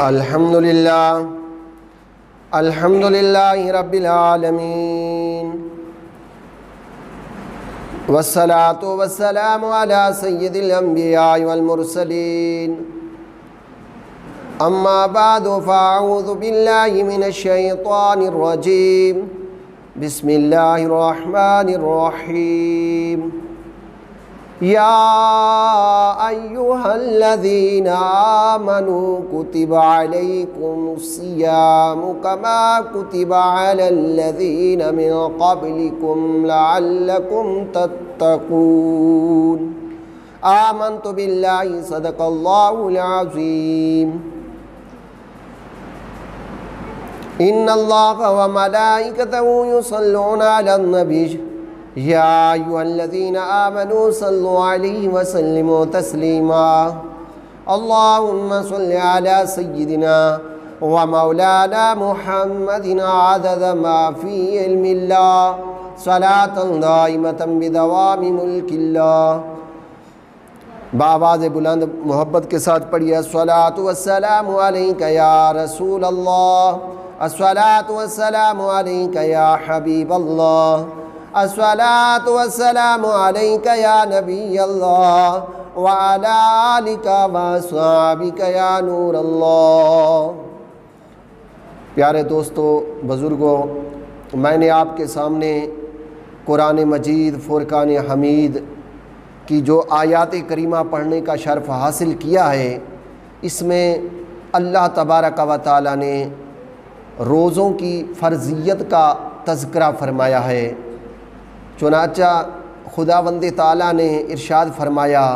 الحمدللہ رب العالمین والصلاة والسلام علی سید الانبیاء والمرسلین اما بعد فاعوذ باللہ من الشیطان الرجیم بسم اللہ الرحمن الرحیم یا ایہا الذین آمنوا کتب علیکم الصیام کما کتب علی الذین من قبلکم لعلکم تتقون آمنت باللہ صدق اللہ العظیم ان اللہ وملائکتہ یصلون علی النبی یا ایہا الذین آمنوا صلوا علیہ وسلموا تسلیما اللہم صل علی سیدنا ومولانا محمد عدد ما فی علم اللہ صلاة دائمة بدوام ملک اللہ۔ بآواز بلند محبت کے ساتھ پڑھیے الصلاۃ والسلام علیک یا رسول اللہ، الصلاۃ والسلام علیک یا حبیب اللہ، الصلاۃ والسلام علیک یا نبی اللہ وعلی آلک واصحابک یا نور اللہ۔ پیارے دوستو، بزرگوں، میں نے آپ کے سامنے قرآن مجید فرقان حمید کی جو آیات کریمہ پڑھنے کا شرف حاصل کیا ہے، اس میں اللہ تبارک و تعالیٰ نے روزوں کی فرضیت کا تذکرہ فرمایا ہے۔ چنانچہ خداوند تعالیٰ نے ارشاد فرمایا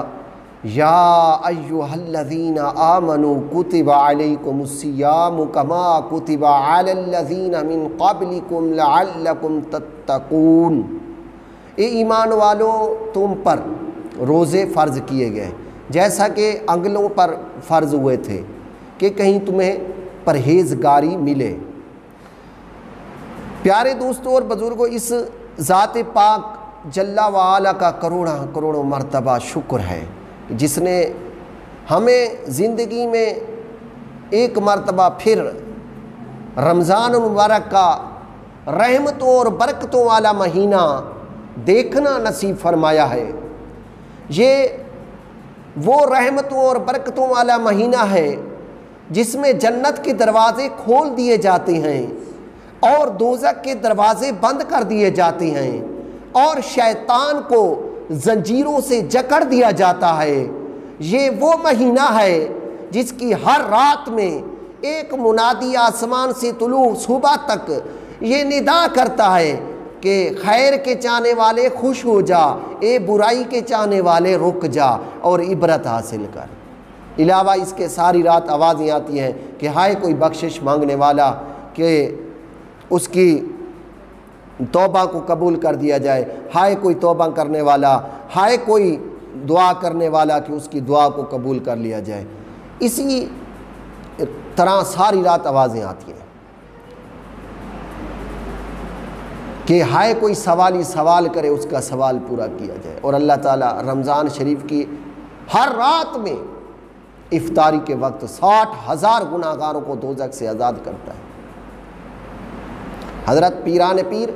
یا ایہا الذین آمنوا کتب علیکم الصیام کما کتب علی الذین من قبلکم لعلکم تتقون، اے ایمان والو تم پر روزے فرض کیے گئے جیسا کہ اگلوں پر فرض ہوئے تھے کہ کہیں تمہیں پرہیزگاری ملے۔ پیارے دوستوں اور بزرگوں، اس ذات پاک جل وعلا کا کروڑوں مرتبہ شکر ہے جس نے ہمیں زندگی میں ایک مرتبہ پھر رمضان المبارک کا رحمتوں اور برکتوں والا مہینہ دیکھنا نصیب فرمایا ہے۔ یہ وہ رحمتوں اور برکتوں والا مہینہ ہے جس میں جنت کے دروازے کھول دیے جاتے ہیں اور دوزخ کے دروازے بند کر دیے جاتے ہیں اور شیطان کو زنجیروں سے جکڑ دیا جاتا ہے۔ یہ وہ مہینہ ہے جس کی ہر رات میں ایک منادی آسمان سے طلوع صبح تک یہ ندا کرتا ہے کہ خیر کے چاہنے والے خوش ہو جا، اے برائی کے چاہنے والے رک جا اور عبرت حاصل کر۔ علاوہ اس کے ساری رات آوازیں آتی ہیں کہ ہائے کوئی بخشش مانگنے والا، کہ اس کی توبہ کو قبول کر دیا جائے، ہائے کوئی توبہ کرنے والا، ہائے کوئی دعا کرنے والا کہ اس کی دعا کو قبول کر لیا جائے۔ اسی طرح ساری رات آوازیں آتی ہیں کہ ہائے کوئی سوالی سوال کرے، اس کا سوال پورا کیا جائے۔ اور اللہ تعالیٰ رمضان شریف کی ہر رات میں افطاری کے وقت 60,000 گناہگاروں کو دوزخ سے آزاد کرتا ہے۔ حضرت پیران پیر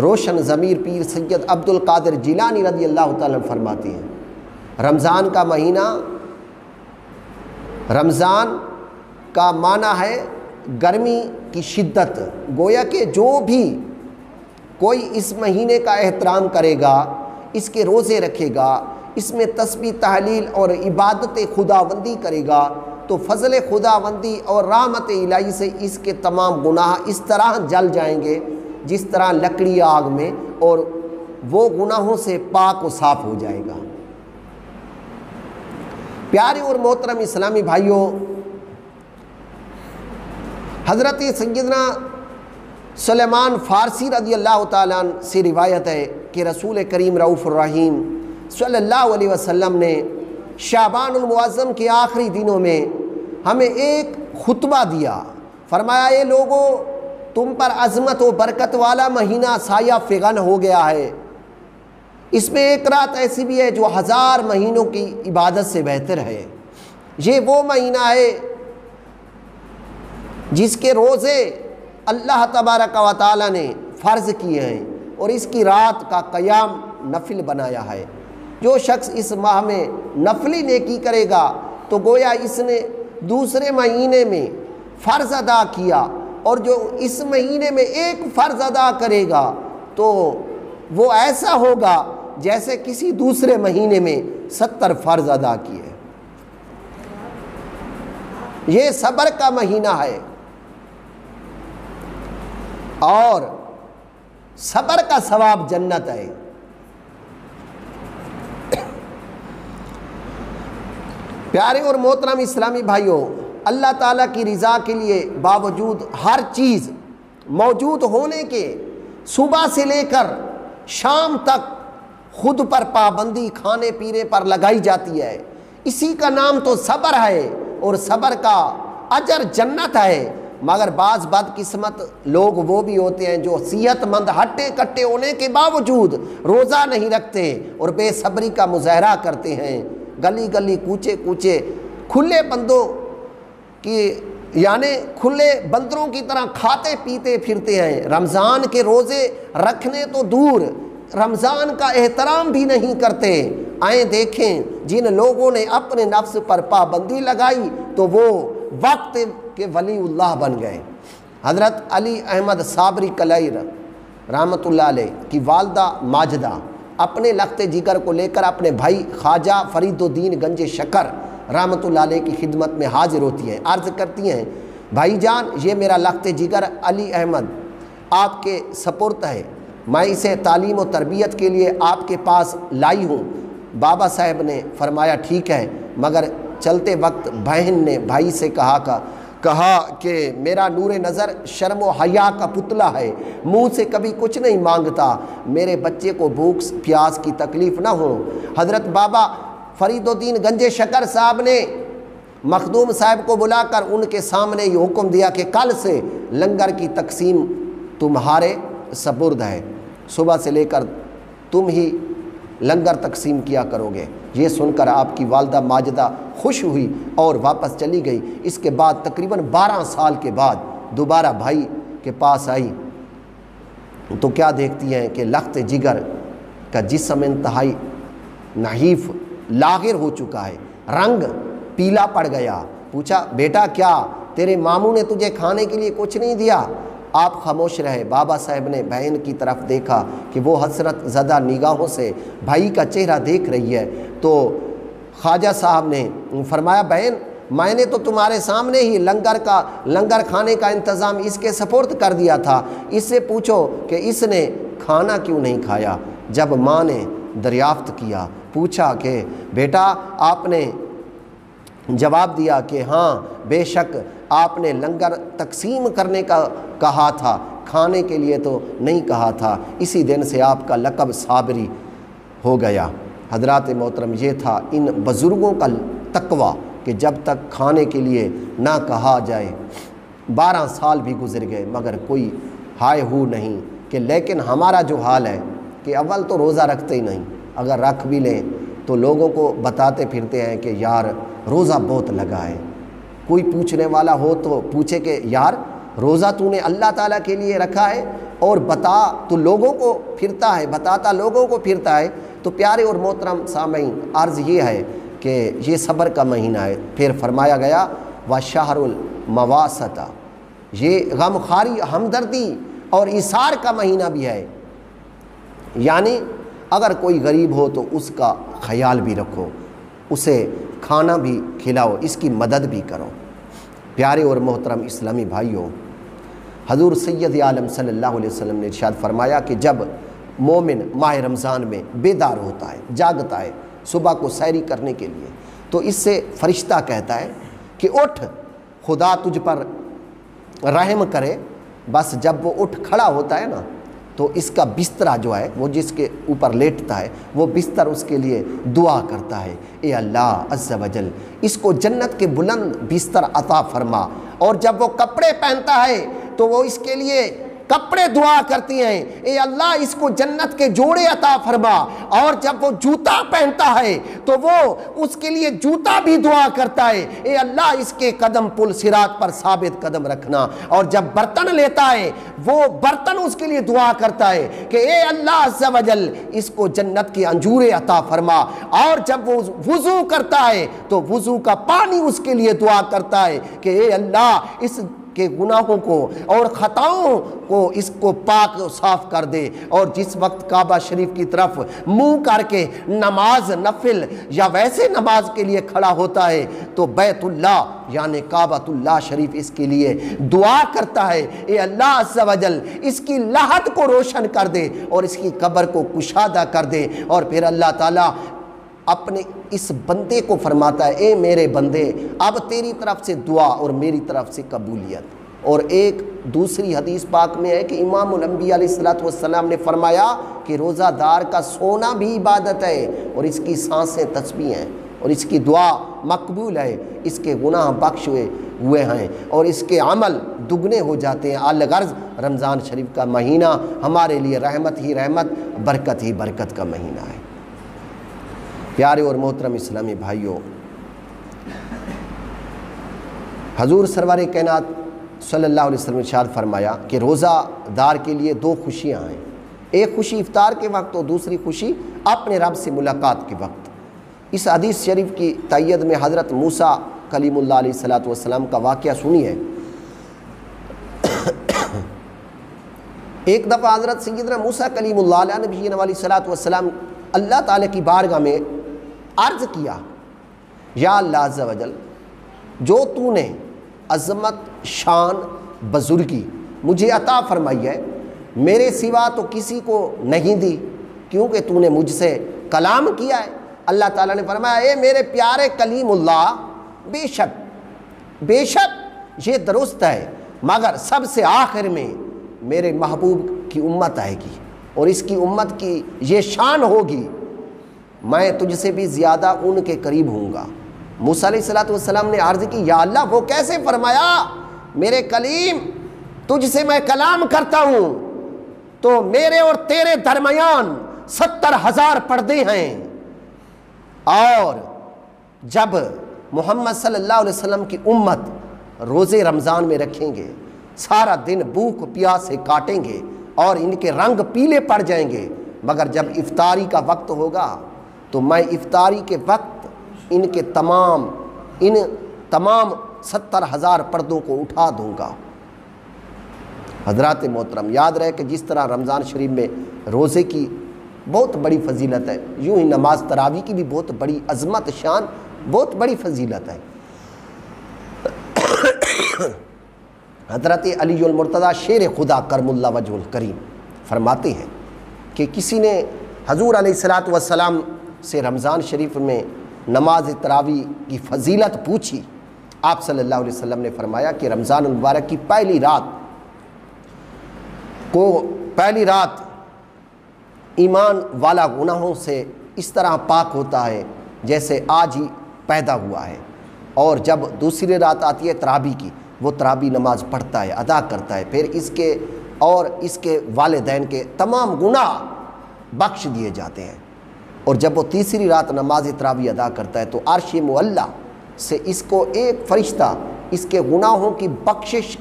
روشن ضمیر پیر سید عبد القادر جیلانی رضی اللہ تعالیٰ فرماتے ہیں رمضان کا مہینہ، رمضان کا معنی ہے گرمی کی شدت، گویا کہ جو بھی کوئی اس مہینے کا احترام کرے گا، اس کے روزے رکھے گا، اس میں تسبیح تحلیل اور عبادت خداوندی کرے گا تو فضل خداوندی اور رحمت الہی سے اس کے تمام گناہ اس طرح جل جائیں گے جس طرح لکڑی آگ میں، اور وہ گناہوں سے پاک و صاف ہو جائے گا۔ پیارے اور محترم اسلامی بھائیوں، حضرت سیدنا سلیمان فارسی رضی اللہ تعالیٰ عنہ سے روایت ہے کہ رسول کریم رؤوف الرحیم صلی اللہ علیہ وسلم نے شعبان المعظم کے آخری دنوں میں ہمیں ایک خطبہ دیا۔ فرمایا اے لوگوں، تم پر عظمت و برکت والا مہینہ سایہ فغن ہو گیا ہے، اس میں ایک رات ایسی بھی ہے جو 1000 مہینوں کی عبادت سے بہتر ہے۔ یہ وہ مہینہ ہے جس کے روزے اللہ تبارک و تعالی نے فرض کیے ہیں اور اس کی رات کا قیام نفل بنایا ہے۔ جو شخص اس ماہ میں نفلی نیکی کرے گا تو گویا اس نے دوسرے مہینے میں فرض ادا کیا، اور جو اس مہینے میں ایک فرض ادا کرے گا تو وہ ایسا ہوگا جیسے کسی دوسرے مہینے میں 70 فرض ادا کیے۔ یہ صبر کا مہینہ ہے، اور صبر کا ثواب جنت ہے۔ پیارے اور محترم اسلامی بھائیوں، اللہ تعالیٰ کی رضا کے لیے باوجود ہر چیز موجود ہونے کے صبح سے لے کر شام تک خود پر پابندی کھانے پینے پر لگائی جاتی ہے۔ اسی کا نام تو صبر ہے، اور صبر کا اجر جنت ہے۔ مگر بعض بدقسمت لوگ وہ بھی ہوتے ہیں جو صحت مند ہٹے کٹے ہونے کے باوجود روزہ نہیں رکھتے اور بے صبری کا مظاہرہ کرتے ہیں، گلی گلی کوچے کوچے کھلے بندوں کی یعنی کھلے بندروں کی طرح کھاتے پیتے پھرتے ہیں۔ رمضان کے روزے رکھنے تو دور، رمضان کا احترام بھی نہیں کرتے۔ آئیں دیکھیں، جن لوگوں نے اپنے نفس پر پابندی لگائی تو وہ وقت کے ولی اللہ بن گئے۔ حضرت علی احمد صابری کلئی رحمۃ اللہ علیہ کی والدہ ماجدہ اپنے لخت جگر کو لے کر اپنے بھائی خواجہ فرید الدین گنج شکر رحمۃ اللہ علیہ کی خدمت میں حاضر ہوتی ہیں، عرض کرتی ہیں، بھائی جان یہ میرا لخت جگر علی احمد آپ کے سپرد ہے، میں اسے تعلیم و تربیت کے لیے آپ کے پاس لائی ہوں۔ بابا صاحب نے فرمایا ٹھیک ہے، مگر چلتے وقت بہن نے بھائی سے کہا کہ میرا نور نظر شرم و حیا کا پتلا ہے، منہ سے کبھی کچھ نہیں مانگتا، میرے بچے کو بھوک پیاس کی تکلیف نہ ہو۔ حضرت بابا فرید الدین گنج شکر صاحب نے مخدوم صاحب کو بلا کر ان کے سامنے یہ حکم دیا کہ کل سے لنگر کی تقسیم تمہارے سپرد ہے، صبح سے لے کر تم ہی لنگر تقسیم کیا کرو گے۔ یہ سن کر آپ کی والدہ ماجدہ خوش ہوئی اور واپس چلی گئی۔ اس کے بعد تقریباً 12 سال کے بعد دوبارہ بھائی کے پاس آئی تو کیا دیکھتی ہیں کہ لخت جگر کا جسم انتہائی نحیف لاغر ہو چکا ہے، رنگ پیلا پڑ گیا۔ پوچھا بیٹا کیا تیرے ماموں نے تجھے کھانے کے لیے کچھ نہیں دیا؟ آپ خاموش رہے۔ بابا صاحب نے بہن کی طرف دیکھا کہ وہ حسرت زدہ نگاہوں سے بھائی کا چہرہ دیکھ رہی ہے، تو خواجہ صاحب نے فرمایا بہن میں نے تو تمہارے سامنے ہی لنگر کھانے کا انتظام اس کے سپرد کر دیا تھا، اس سے پوچھو کہ اس نے کھانا کیوں نہیں کھایا۔ جب ماں نے دریافت کیا، پوچھا کہ بیٹا آپ نے جواب دیا کہ ہاں بے شک آپ نے لنگر تقسیم کرنے کا کہا تھا، کھانے کے لیے تو نہیں کہا تھا، اسی دن سے آپ کا لقب صابری ہو گیا۔ حضرات محترم، یہ تھا ان بزرگوں کا تقویٰ کہ جب تک کھانے کے لیے نہ کہا جائے۔ 12 سال بھی گزر گئے مگر کوئی ہائے ہو نہیں کہ لیکن ہمارا جو حال ہے کہ اول تو روزہ رکھتے ہی نہیں، اگر رکھ بھی لیں تو لوگوں کو بتاتے پھرتے ہیں کہ یار روزہ بہت لگا ہے۔ کوئی پوچھنے والا ہو تو پوچھے کہ یار روزہ تو نے اللہ تعالیٰ کے لیے رکھا ہے اور بتا تو لوگوں کو پھرتا ہے، بتاتا لوگوں کو پھرتا ہے۔ تو پیارے اور محترم سامعین، عرض یہ ہے کہ یہ صبر کا مہینہ ہے۔ پھر فرمایا گیا وَشَهْرُ الْمَوَاسَطَةِ، یہ غم خواری، ہمدردی اور ایثار کا مہینہ بھی ہے، یعنی اگر کوئی غریب ہو تو اس کا خیال بھی رکھو، اسے کھانا بھی کھلاؤ، اس کی مدد بھی کرو۔ پیارے اور محترم اسلامی بھائیوں، حضور سید عالم صلی اللہ علیہ وسلم نے ارشاد فرمایا کہ جب مومن ماہ رمضان میں بیدار ہوتا ہے، جاگتا ہے صبح کو سیری کرنے کے لیے، تو اس سے فرشتہ کہتا ہے کہ اٹھ خدا تجھ پر رحم کرے۔ بس جب وہ اٹھ کھڑا ہوتا ہے نا تو اس کا بستر جو ہے، وہ جس کے اوپر لیٹتا ہے، وہ بستر اس کے لیے دعا کرتا ہے، اے اللہ عز و جل اس کو جنت کے بلند بستر عطا فرما۔ اور جب وہ کپڑے پہنتا ہے تو وہ اس کے لیے کپڑے دعا کرتی ہیں اے اللہ اس کو جنت کے جوڑے عطا فرما، اور جب وہ جوتا پہنتا ہے تو وہ اس کے لیے جوتا بھی دعا کرتا ہے اے اللہ اس کے قدم پل صراط پر ثابت قدم رکھنا، اور جب برتن لیتا ہے وہ برتن اس کے لیے دعا کرتا ہے کہ اے اللہ عز و جل اس کو جنت کے انجورے عطا فرما، اور جب وہ وضو کرتا ہے تو وضو کا پانی اس کے لیے دعا کرتا ہے کہ اے اللہ اس کے گناہوں کو اور خطاؤں کو اس کو پاک و صاف کر دے۔ اور جس وقت کعبہ شریف کی طرف منہ کر کے نماز نفل یا ویسے نماز کے لیے کھڑا ہوتا ہے تو بیت اللہ یعنی کعبۃ اللہ شریف اس کے لیے دعا کرتا ہے اے اللہ عز و جل اس کی لحد کو روشن کر دے اور اس کی قبر کو کشادہ کر دے۔ اور پھر اللہ تعالیٰ اپنے اس بندے کو فرماتا ہے اے میرے بندے اب تیری طرف سے دعا اور میری طرف سے قبولیت۔ اور ایک دوسری حدیث پاک میں ہے کہ امام الانبیاء علیہ السلام نے فرمایا کہ روزہ دار کا سونا بھی عبادت ہے اور اس کی سانسیں تسبیح ہیں اور اس کی دعا مقبول ہے، اس کے گناہ بخش ہوئے ہیں اور اس کے عمل دگنے ہو جاتے ہیں۔ الغرض رمضان شریف کا مہینہ ہمارے لیے رحمت ہی رحمت، برکت ہی برکت کا مہینہ ہے۔ پیارے اور محترم اسلامی بھائیوں، حضور سرور کائنات صلی اللہ علیہ وسلم نے ارشاد فرمایا کہ روزہ دار کے لیے دو خوشیاں ہیں، ایک خوشی افطار کے وقت اور دوسری خوشی اپنے رب سے ملاقات کے وقت۔ اس حدیث شریف کی تائید میں حضرت موسیٰ کلیم اللہ علیہ السلام کا واقعہ سنیے۔ ایک دفعہ حضرت سیدنا موسیٰ کلیم اللہ علیہ نبینا علیہ السلام اللہ تعالیٰ کی بارگاہ میں عرض کیا یا اللہ عز و جل جو تو نے عظمت شان بزرگی مجھے عطا فرمائی ہے میرے سوا تو کسی کو نہیں دی، کیونکہ تو نے مجھ سے کلام کیا ہے۔ اللہ تعالیٰ نے فرمایا اے میرے پیارے کلیم اللہ بے شک یہ درست ہے، مگر سب سے آخر میں میرے محبوب کی امت آئے گی اور اس کی امت کی یہ شان ہوگی میں تجھ سے بھی زیادہ ان کے قریب ہوں گا۔ موسیٰ علیہ السلام نے عرض کی یا اللہ وہ کیسے؟ فرمایا میرے کلیم تجھ سے میں کلام کرتا ہوں تو میرے اور تیرے درمیان 70,000 پردے ہیں، اور جب محمد صلی اللہ علیہ وسلم کی امت روزے رمضان میں رکھیں گے سارا دن بھوک پیاس سے کاٹیں گے اور ان کے رنگ پیلے پڑ جائیں گے، مگر جب افطاری کا وقت ہوگا تو میں افطاری کے وقت ان تمام 70,000 پردوں کو اٹھا دوں گا۔ حضرات محترم یاد رہے کہ جس طرح رمضان شریف میں روزے کی بہت بڑی فضیلت ہے، یوں ہی نماز تراویح کی بھی بہت بڑی عظمت شان بہت بڑی فضیلت ہے۔ حضرت علی المرتضیٰ شیر خدا کرم اللہ وجہ الکریم فرماتے ہیں کہ کسی نے حضور علیہ السلام سے رمضان شریف میں نماز تراویح کی فضیلت پوچھی۔ آپ صلی اللہ علیہ وسلم نے فرمایا کہ رمضان المبارک کی پہلی رات ایمان والا گناہوں سے اس طرح پاک ہوتا ہے جیسے آج ہی پیدا ہوا ہے، اور جب دوسری رات آتی ہے تراویح کی وہ تراویح نماز پڑھتا ہے ادا کرتا ہے، پھر اس کے والدین کے تمام گناہ بخش دیے جاتے ہیں، اور جب وہ تیسری رات نماز تراویح ادا کرتا ہے تو عرش معلیٰ سے اس کو ایک فرشتہ اس کے گناہوں کی بخشش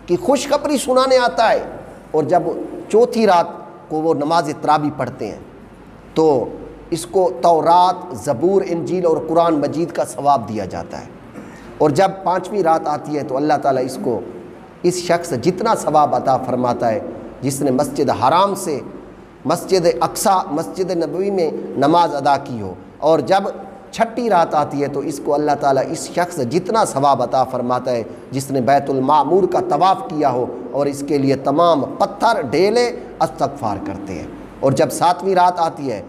کی خوشخبری سنانے آتا ہے، اور جب چوتھی رات کو وہ نماز تراویح پڑھتے ہیں تو اس کو تورات، زبور، انجیل اور قرآن مجید کا ثواب دیا جاتا ہے، اور جب پانچویں رات آتی ہے تو اللہ تعالیٰ اس شخص جتنا ثواب عطا فرماتا ہے جس نے مسجد حرام سے مسجد اقصیٰ مسجد نبوی میں نماز ادا کی ہو، اور جب چھٹی رات آتی ہے تو اس کو اللہ تعالیٰ اس شخص جتنا ثواب عطا فرماتا ہے جس نے بیت المعمور کا طواف کیا ہو اور اس کے لیے تمام پتھر ڈھیلے استغفار کرتے ہیں، اور جب ساتویں رات آتی ہے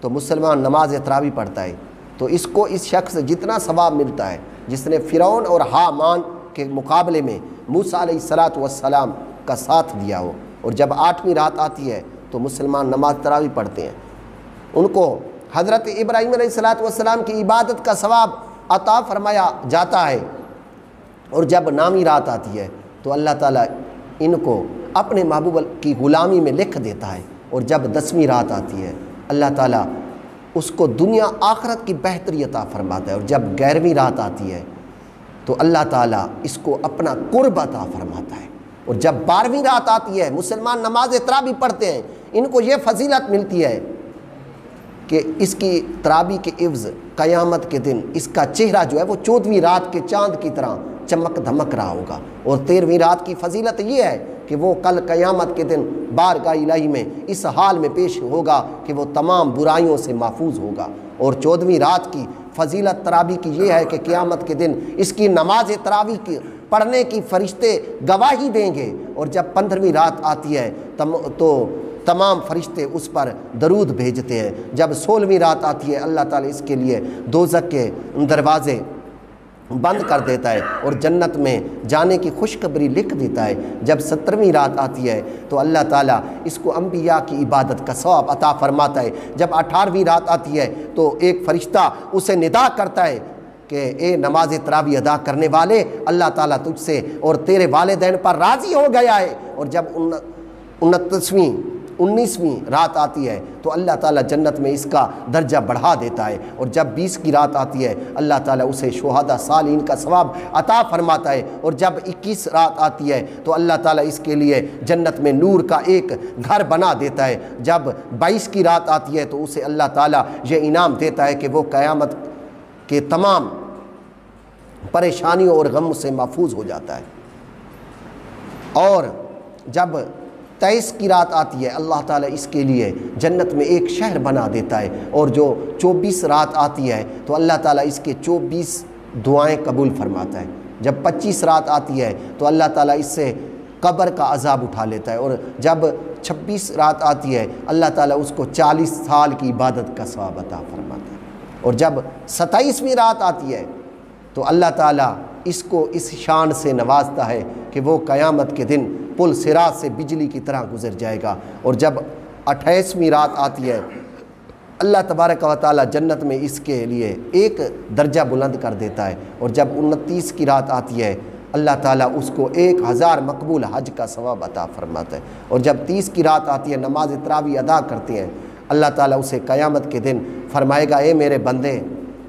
تو مسلمان نماز تراویح پڑھتا ہے تو اس کو اس شخص جتنا ثواب ملتا ہے جس نے فرعون اور حامان کے مقابلے میں موسیٰ علیہ السلام کا ساتھ دیا ہو، اور جب آٹھویں رات آتی ہے تو مسلمان نماز تراویح پڑھتے ہیں، ان کو حضرت ابراہیم علیہ السلام کی عبادت کا ثواب عطا فرمایا جاتا ہے، اور جب نامی رات آتی ہے تو اللہ تعالیٰ ان کو اپنے محبوب کی غلامی میں لکھ دیتا ہے۔ اور جب 10ویں رات آتی ہے اللہ تعالیٰ اس کو دنیا آخرت کی بہتری عطا فرماتا ہے، اور جب 11ویں رات آتی ہے تو اللہ تعالیٰ اس کو اپنا قرب عطا فرماتا ہے، اور جب 12ویں رات آتی ہے مسلمان نماز تراویح پڑھتے ہیں، ان کو یہ فضیلت ملتی ہے کہ اس کی تراویح کے عوض قیامت کے دن اس کا چہرہ جو ہے وہ 14ویں رات کے چاند کی طرح چمک دھمک رہا ہوگا۔ اور 13ویں رات کی فضیلت یہ ہے کہ وہ کل قیامت کے دن بارگاہ الہی میں اس حال میں پیش ہوگا کہ وہ تمام برائیوں سے محفوظ ہوگا۔ اور 14ویں رات کی فضیلت تراویح کی یہ ہے کہ قیامت کے دن اس کی نماز تراویح کی پڑھنے کی فرشتے گواہی دیں گے، اور جب 15ویں رات آتی ہے تو تمام فرشتے اس پر درود بھیجتے ہیں۔ جب 16ویں رات آتی ہے اللہ تعالیٰ اس کے لیے دوزخ کے دروازے بند کر دیتا ہے اور جنت میں جانے کی خوشخبری لکھ دیتا ہے۔ جب 17ویں رات آتی ہے تو اللہ تعالیٰ اس کو انبیاء کی عبادت کا ثواب عطا فرماتا ہے۔ جب 18ویں رات آتی ہے تو ایک فرشتہ اسے ندا کرتا ہے کہ اے نماز تراویح ادا کرنے والے، اللہ تعالیٰ تجھ سے اور تیرے والدین پر راضی ہو گیا ہے۔ اور جب 19ویں رات آتی ہے تو اللہ تعالیٰ جنت میں اس کا درجہ بڑھا دیتا ہے۔ اور جب 20 کی رات آتی ہے اللہ تعالیٰ اسے شہداء صالحین کا ثواب عطا فرماتا ہے۔ اور جب 21 رات آتی ہے تو اللہ تعالیٰ اس کے لیے جنت میں نور کا ایک گھر بنا دیتا ہے۔ جب 22 کی رات آتی ہے تو اسے اللہ تعالیٰ یہ انعام دیتا ہے کہ وہ قیامت کے تمام پریشانیوں اور غم سے محفوظ ہو جاتا ہے۔ اور جب 23 کی رات آتی ہے اللہ تعالیٰ اس کے لیے جنت میں ایک شہر بنا دیتا ہے۔ اور جو 24 رات آتی ہے تو اللہ تعالیٰ اس کے 24 دعائیں قبول فرماتا ہے۔ جب 25 رات آتی ہے تو اللہ تعالیٰ اس سے قبر کا عذاب اٹھا لیتا ہے۔ اور جب 26 رات آتی ہے اللہ تعالیٰ اس کو 40 سال کی عبادت کا ثواب عطا فرماتا ہے۔ اور جب 27ویں رات آتی ہے تو اللہ تعالیٰ اس کو اس شان سے نوازتا ہے کہ وہ قیامت کے دن پل صراط سے بجلی کی طرح گزر جائے گا۔ اور جب 28ویں رات آتی ہے اللہ تبارک و تعالیٰ جنت میں اس کے لیے ایک درجہ بلند کر دیتا ہے۔ اور جب 29 کی رات آتی ہے اللہ تعالیٰ اس کو 1000 مقبول حج کا ثواب عطا فرماتا ہے۔ اور جب 30 کی رات آتی ہے نماز تراویح ادا کرتے ہیں اللہ تعالیٰ اسے قیامت کے دن فرمائے گا اے میرے بندے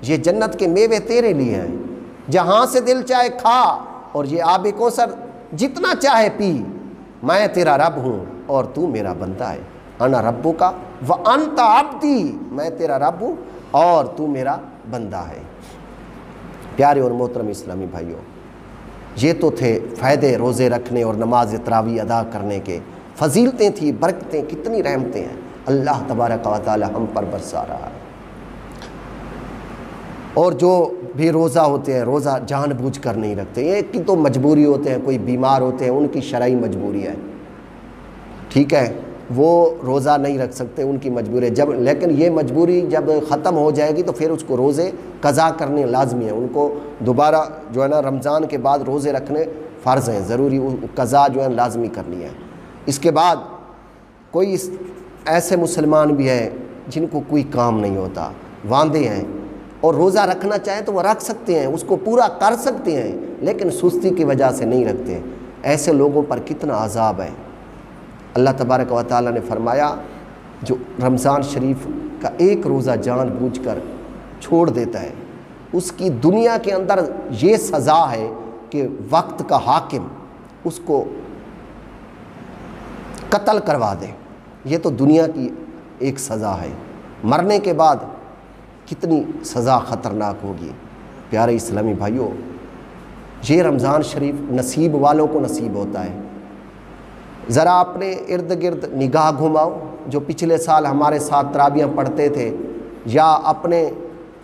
یہ جنت کے میوے تیرے لیے ہیں، جہاں سے دل چاہے کھا، اور یہ آب کوثر جتنا چاہے پی، میں تیرا رب ہوں اور تو میرا بندہ ہے۔ انا ربک وانت عبدی، میں تیرا رب ہوں اور تو میرا بندہ ہے۔ پیارے اور محترم اسلامی بھائیوں، یہ تو تھے فائدے روزے رکھنے اور نماز تراویح ادا کرنے کے، فضیلتیں تھیں، برکتیں، کتنی رحمتیں ہیں اللہ تبارک و تعالی ہم پر برسا رہا ہے۔ اور جو بھی روزہ ہوتے ہیں روزہ جان بوجھ کر نہیں رکھتے، ایک کی تو مجبوری ہوتے ہیں، کوئی بیمار ہوتے ہیں ان کی شرعی مجبوری ہے، ٹھیک ہے، وہ روزہ نہیں رکھ سکتے، ان کی مجبوری ہے۔ لیکن یہ مجبوری جب ختم ہو جائے گی تو پھر اس کو روزے قضا کرنے لازمی ہیں، ان کو دوبارہ جو ہے نا رمضان کے بعد روزے رکھنے فرض ہیں، ضروری قضا جو ہے لازمی کرنی ہے۔ اس کے بعد کوئی ایسے مسلمان بھی ہیں جن کو کوئی کام نہیں ہوتا، واندے ہیں، اور روزہ رکھنا چاہیں تو وہ رکھ سکتے ہیں، اس کو پورا کر سکتے ہیں، لیکن سستی کی وجہ سے نہیں رکھتے۔ ایسے لوگوں پر کتنا عذاب ہے۔ اللہ تبارک و تعالیٰ نے فرمایا جو رمضان شریف کا ایک روزہ جان بوجھ کر چھوڑ دیتا ہے اس کی دنیا کے اندر یہ سزا ہے کہ وقت کا حاکم اس کو قتل کروا دے۔ یہ تو دنیا کی ایک سزا ہے، مرنے کے بعد کتنی سزا خطرناک ہوگی۔ پیارے اسلامی بھائیوں، یہ رمضان شریف نصیب والوں کو نصیب ہوتا ہے۔ ذرا اپنے ارد گرد نگاہ گھماؤ، جو پچھلے سال ہمارے ساتھ تراویح پڑھتے تھے یا اپنے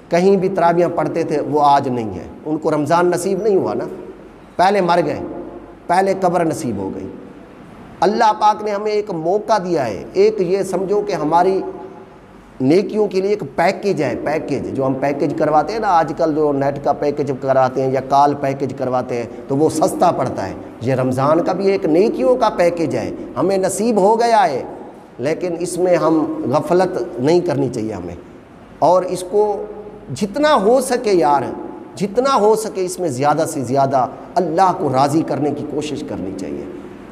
کہیں بھی تراویح پڑھتے تھے وہ آج نہیں ہیں، ان کو رمضان نصیب نہیں ہوا نا، پہلے مر گئے، پہلے قبر نصیب ہو گئی۔ اللہ پاک نے ہمیں ایک موقع دیا ہے، ایک یہ سمجھو کہ ہماری نیکیوں کے لیے ایک پیکیج ہے، پیکیج جو ہم پیکیج کرواتے ہیں نا آج کل، جو نیٹ کا پیکیج کراتے ہیں یا کال پیکیج کرواتے ہیں تو وہ سستا پڑتا ہے۔ یہ رمضان کا بھی ایک نیکیوں کا پیکیج ہے، ہمیں نصیب ہو گیا ہے، لیکن اس میں ہم غفلت نہیں کرنی چاہیے ہمیں، اور اس کو جتنا ہو سکے یار، جتنا ہو سکے اس میں زیادہ سے زیادہ اللہ کو راضی کرنے کی کوشش کرنی چاہیے۔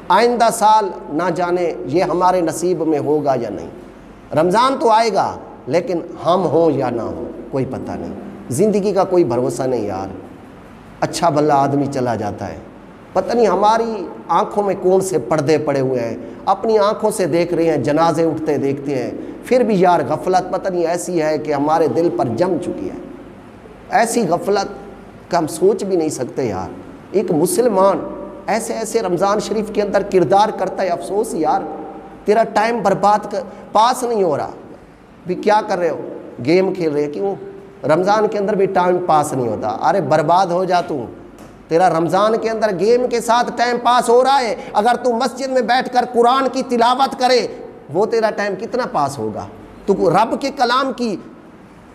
آئندہ سال نہ جانے یہ ہمارے نصیب میں ہوگا یا نہیں۔ رمضان تو آئے گا لیکن ہم ہوں یا نہ ہوں کوئی پتہ نہیں۔ زندگی کا کوئی بھروسہ نہیں یار، اچھا بھلا آدمی چلا جاتا ہے، پتہ نہیں ہماری آنکھوں میں کون سے پردے پڑے ہوئے ہیں، اپنی آنکھوں سے دیکھ رہے ہیں، جنازے اٹھتے دیکھتے ہیں، پھر بھی یار غفلت پتہ نہیں ایسی ہے کہ ہمارے دل پر جم چکی ہے۔ ایسی غفلت کا ہم سوچ بھی نہیں سکتے یار۔ ایک مسلمان ایسے رمضان شریف کے اندر کردار کرتا ہے، افسوس یار تیرا ٹائم برباد پاس نہیں ہو رہا، بھی کیا کر رہے ہو، گیم کھیل رہے، کیوں رمضان کے اندر بھی ٹائم پاس نہیں ہوتا؟ ارے برباد ہو جا تو، تیرا رمضان کے اندر گیم کے ساتھ ٹائم پاس ہو رہا ہے، اگر تو مسجد میں بیٹھ کر قرآن کی تلاوت کرے وہ تیرا ٹائم کتنا پاس ہوگا؟ تو رب کے کلام کی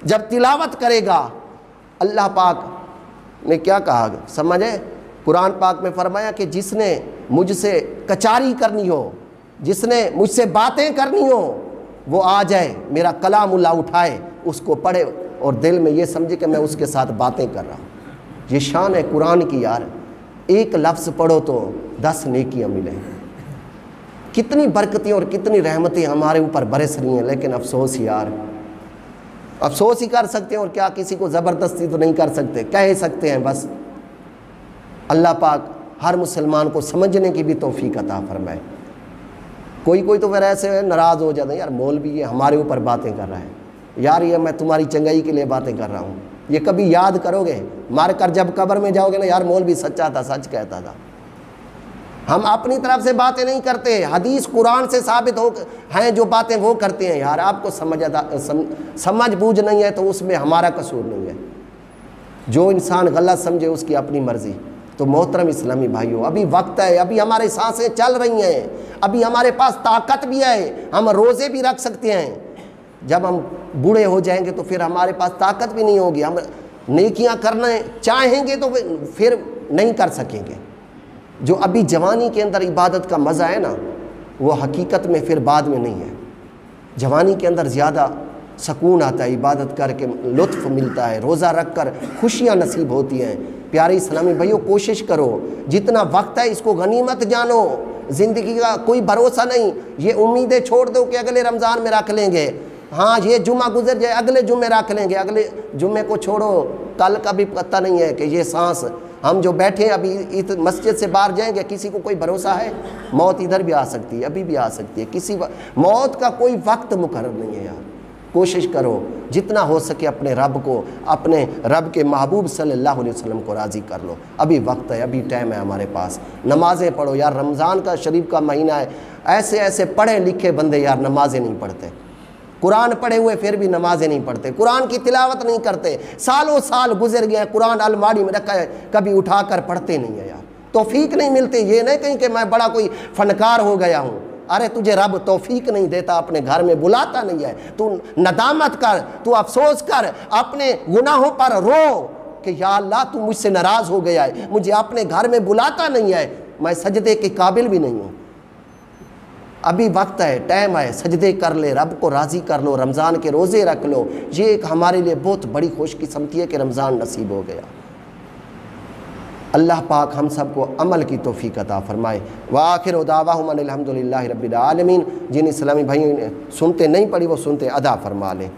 جب تلاوت کرے گا، اللہ پاک نے کیا کہا سمجھے؟ قرآن پاک میں فرمایا کہ جس نے مجھ سے کچاری کرنی ہو، جس نے مجھ سے باتیں کرنی ہو، وہ آ جائے میرا کلام اللہ اٹھائے، اس کو پڑھے اور دل میں یہ سمجھے کہ میں اس کے ساتھ باتیں کر رہا ہوں۔ یہ شان ہے قرآن کی یار، ایک لفظ پڑھو تو 10 نیکیاں ملیں۔ کتنی برکتیں اور کتنی رحمتیں ہمارے اوپر برس رہی ہیں، لیکن افسوس یار، افسوس ہی کر سکتے ہیں اور کیا، کسی کو زبردستی تو نہیں کر سکتے، کہہ سکتے ہیں بس۔ اللہ پاک ہر مسلمان کو سمجھنے کی بھی توفیق عطا فرمائے۔ کوئی تو پھر ایسے ناراض ہو جاتا ہے، یار مولوی یہ ہمارے اوپر باتیں کر رہا ہے، یار یہ میں تمہاری چنگائی کے لیے باتیں کر رہا ہوں۔ یہ کبھی یاد کرو گے مار کر جب قبر میں جاؤ گے نا، یار مولوی سچا تھا، سچ کہتا تھا۔ ہم اپنی طرف سے باتیں نہیں کرتے، حدیث قرآن سے ثابت ہیں جو باتیں وہ کرتے ہیں۔ یار آپ کو سمجھ بوجھ نہیں ہے تو اس میں ہمارا قصور نہیں ہے، جو انسان غلط سمجھے اس کی اپنی مرضی۔ تو محترم اسلامی بھائیوں، ابھی وقت ہے، ابھی ہماری سانسیں چل رہی ہیں، ابھی ہمارے پاس طاقت بھی ہے، ہم روزے بھی رکھ سکتے ہیں۔ جب ہم بوڑھے ہو جائیں گے تو پھر ہمارے پاس طاقت بھی نہیں ہوگی، ہم نیکیاں کرنا چاہیں گے تو پھر نہیں کر سکیں گے۔ جو ابھی جوانی کے اندر عبادت کا مزہ ہے نا، وہ حقیقت میں پھر بعد میں نہیں ہے۔ جوانی کے اندر زیادہ سکون آتا ہے، عبادت کر کے لطف ملتا ہے، روزہ رکھ کر خوشیاں نصیب ہوتی ہیں۔ پیارے اسلامی بھائیوں، کوشش کرو، جتنا وقت ہے اس کو غنیمت جانو۔ زندگی کا کوئی بھروسہ نہیں، یہ امیدیں چھوڑ دو کہ اگلے رمضان میں رکھ لیں گے، ہاں یہ جمعہ گزر جائے اگلے جمعے رکھ لیں گے، اگلے جمعے کو چھوڑو، کل کا بھی پتہ نہیں ہے کہ یہ سانس ہم جو بیٹھے ابھی مسجد سے باہر جائیں گے، کسی کو کوئی بھروسہ ہے؟ موت ادھر بھی آ سکتی ہے، ابھی بھی آ سکتی ہے، موت کا کوئی وقت مقرر نہیں ہے یار۔ کوشش کرو جتنا ہو سکے اپنے رب کو، اپنے رب کے محبوب صلی اللہ علیہ وسلم کو راضی کر لو۔ ابھی وقت ہے، ابھی ٹائم ہے ہمارے پاس، نمازیں پڑھو یار، رمضان کا شریف کا مہینہ ہے، ایسے پڑھے لکھے بندے یار نمازیں نہیں پڑھتے، قرآن پڑھے ہوئے پھر بھی نمازیں نہیں پڑھتے، قرآن کی تلاوت نہیں کرتے، سالوں سال گزر گئے، قرآن الماری میں رکھا ہے، کبھی اٹھا کر پڑھتے نہیں ہیں یار۔ توفیق نہیں ملتی، یہ نہیں کہیں کہ میں بڑا کوئی فنکار ہو گیا ہوں، ارے تجھے رب توفیق نہیں دیتا، اپنے گھر میں بلاتا نہیں ہے، تو ندامت کر، تو افسوس کر، اپنے گناہوں پر رو کہ یا اللہ تو مجھ سے ناراض ہو گیا ہے، مجھے اپنے گھر میں بلاتا نہیں ہے، میں سجدے کے قابل بھی نہیں ہوں۔ ابھی وقت ہے، ٹائم ہے، سجدے کر لے، رب کو راضی کر لو، رمضان کے روزے رکھ لو، یہ ایک ہمارے لیے بہت بڑی خوش قسمتی ہے کہ رمضان نصیب ہو گیا۔ اللہ پاک ہم سب کو عمل کی توفیق عطا فرمائے۔ وآخر دعواہم ان الحمدللہ رب العالمین۔ جن اسلامی بھائیوں نے سنتے نہیں پڑھی وہ سنتے ادا فرما لیں۔